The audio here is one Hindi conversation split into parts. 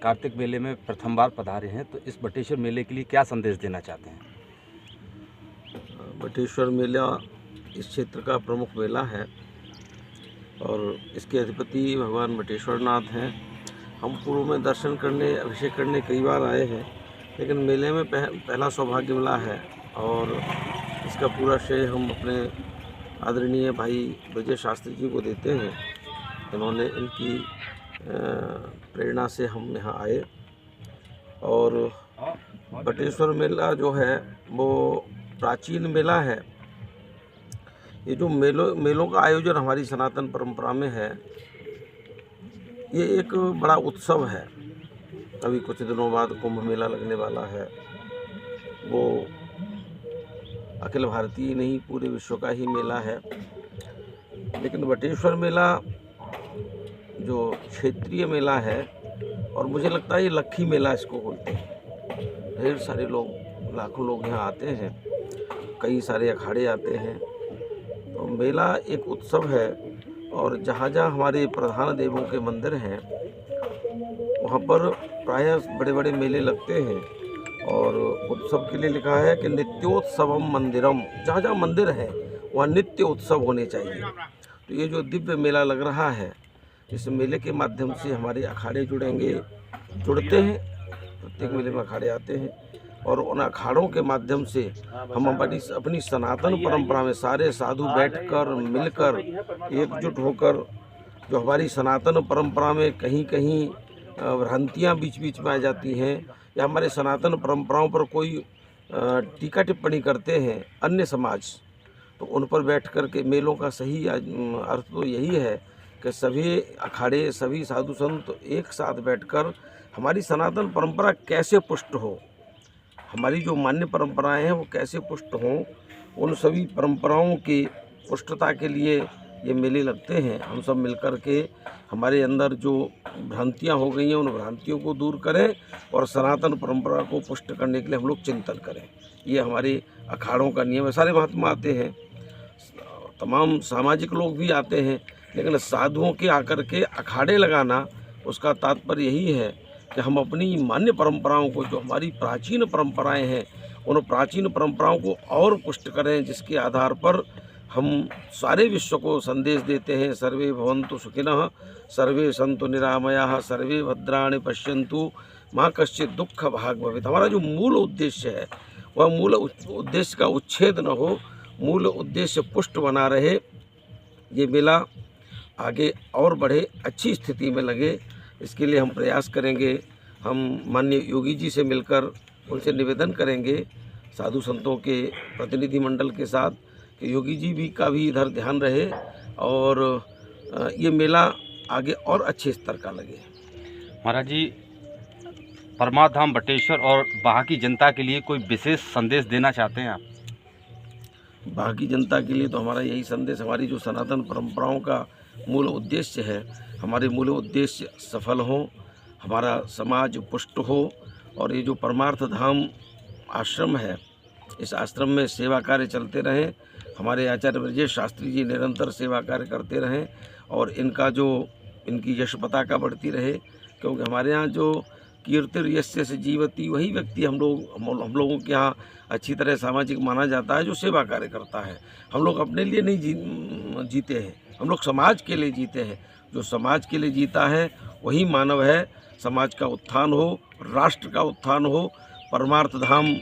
कार्तिक मेले में प्रथम बार पधारे हैं, तो इस बटेश्वर मेले के लिए क्या संदेश देना चाहते हैं? बटेश्वर मेला इस क्षेत्र का प्रमुख मेला है और इसके अधिपति भगवान बटेश्वर नाथ हैं। हम पूर्व में दर्शन करने, अभिषेक करने कई बार आए हैं, लेकिन मेले में पहला सौभाग्य मिला है और इसका पूरा श्रेय हम अपने आदरणीय भाई विजय शास्त्री जी को देते हैं। इन्होंने इनकी प्रेरणा से हम यहाँ आए और बटेश्वर मेला जो है वो प्राचीन मेला है। ये जो मेलों का आयोजन हमारी सनातन परंपरा में है, ये एक बड़ा उत्सव है। अभी कुछ दिनों बाद कुंभ मेला लगने वाला है, वो अखिल भारतीय नहीं पूरे विश्व का ही मेला है। लेकिन बटेश्वर मेला जो क्षेत्रीय मेला है, और मुझे लगता है ये लक्खी मेला इसको बोलते हैं। ढेर सारे लोग, लाखों लोग यहाँ आते हैं, कई सारे अखाड़े आते हैं। तो मेला एक उत्सव है और जहाँ जहाँ हमारे प्रधान देवों के मंदिर हैं वहाँ पर प्रायः बड़े बड़े मेले लगते हैं। और उत्सव के लिए लिखा है कि नित्योत्सवम मंदिरम, जहाँ जहाँ मंदिर है वहाँ नित्य उत्सव होने चाहिए। तो ये जो दिव्य मेला लग रहा है, इस मेले के माध्यम से हमारे अखाड़े जुड़ते हैं। प्रत्येक मेले में अखाड़े आते हैं और उन अखाड़ों के माध्यम से हम अपनी सनातन परंपरा में सारे साधु बैठकर, मिलकर, एकजुट होकर, जो हमारी सनातन परंपरा में कहीं कहीं भ्रांतियाँ बीच बीच में आ जाती हैं या हमारे सनातन परंपराओं पर कोई टीका टिप्पणी करते हैं अन्य समाज, तो उन पर बैठ कर के मेलों का सही अर्थ तो यही है कि सभी अखाड़े, सभी साधु संत एक साथ बैठकर हमारी सनातन परंपरा कैसे पुष्ट हो, हमारी जो मान्य परंपराएं हैं वो कैसे पुष्ट हों, उन सभी परंपराओं की पुष्टता के लिए ये मेले लगते हैं। हम सब मिलकर के हमारे अंदर जो भ्रांतियां हो गई हैं उन भ्रांतियों को दूर करें और सनातन परंपरा को पुष्ट करने के लिए हम लोग चिंतन करें। ये हमारे अखाड़ों का नियम है। सारे महात्मा आते हैं, तमाम सामाजिक लोग भी आते हैं, लेकिन साधुओं के आकर के अखाड़े लगाना, उसका तात्पर्य यही है कि हम अपनी मान्य परंपराओं को, जो हमारी प्राचीन परंपराएं हैं, उन प्राचीन परंपराओं को और पुष्ट करें, जिसके आधार पर हम सारे विश्व को संदेश देते हैं। सर्वे भवन्तु सुखिनः, सर्वे सन्तु निरामयाः, सर्वे भद्राणि पश्यन्तु, मा कश्चित् दुःख भाग् भवेत्। हमारा जो मूल उद्देश्य है वह मूल उद्देश्य का उच्छेद न हो, मूल उद्देश्य पुष्ट बना रहे। ये मेला आगे और बढ़े, अच्छी स्थिति में लगे, इसके लिए हम प्रयास करेंगे। हम माननीय योगी जी से मिलकर उनसे निवेदन करेंगे, साधु संतों के प्रतिनिधि मंडल के साथ, कि योगी जी भी का भी इधर ध्यान रहे और ये मेला आगे और अच्छे स्तर का लगे। महाराज जी, परमाधाम बटेश्वर और वहाँ की जनता के लिए कोई विशेष संदेश देना चाहते हैं आप? वहाँ की जनता के लिए तो हमारा यही संदेश, हमारी जो सनातन परंपराओं का मूल उद्देश्य है, हमारे मूल उद्देश्य सफल हों, हमारा समाज पुष्ट हो और ये जो परमार्थ धाम आश्रम है, इस आश्रम में सेवा कार्य चलते रहें। हमारे आचार्य विजय शास्त्री जी निरंतर सेवा कार्य करते रहें और इनकी यश पताका बढ़ती रहे, क्योंकि हमारे यहाँ जो कीर्तिर्यस्य से जीवति, वही व्यक्ति हम लोगों के यहाँ अच्छी तरह सामाजिक माना जाता है जो सेवा कार्य करता है। हम लोग अपने लिए नहीं जीते हैं, हम लोग समाज के लिए जीते हैं। जो समाज के लिए जीता है वही मानव है। समाज का उत्थान हो, राष्ट्र का उत्थान हो, परमार्थ धाम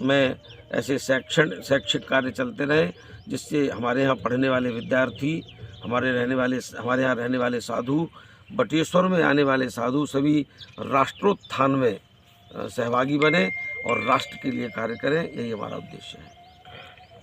में ऐसे शैक्षिक कार्य चलते रहे, जिससे हमारे यहाँ पढ़ने वाले विद्यार्थी, हमारे यहाँ रहने वाले साधु, बटेश्वर में आने वाले साधु सभी राष्ट्रोत्थान में सहभागी बने और राष्ट्र के लिए कार्य करें। यही हमारा उद्देश्य है।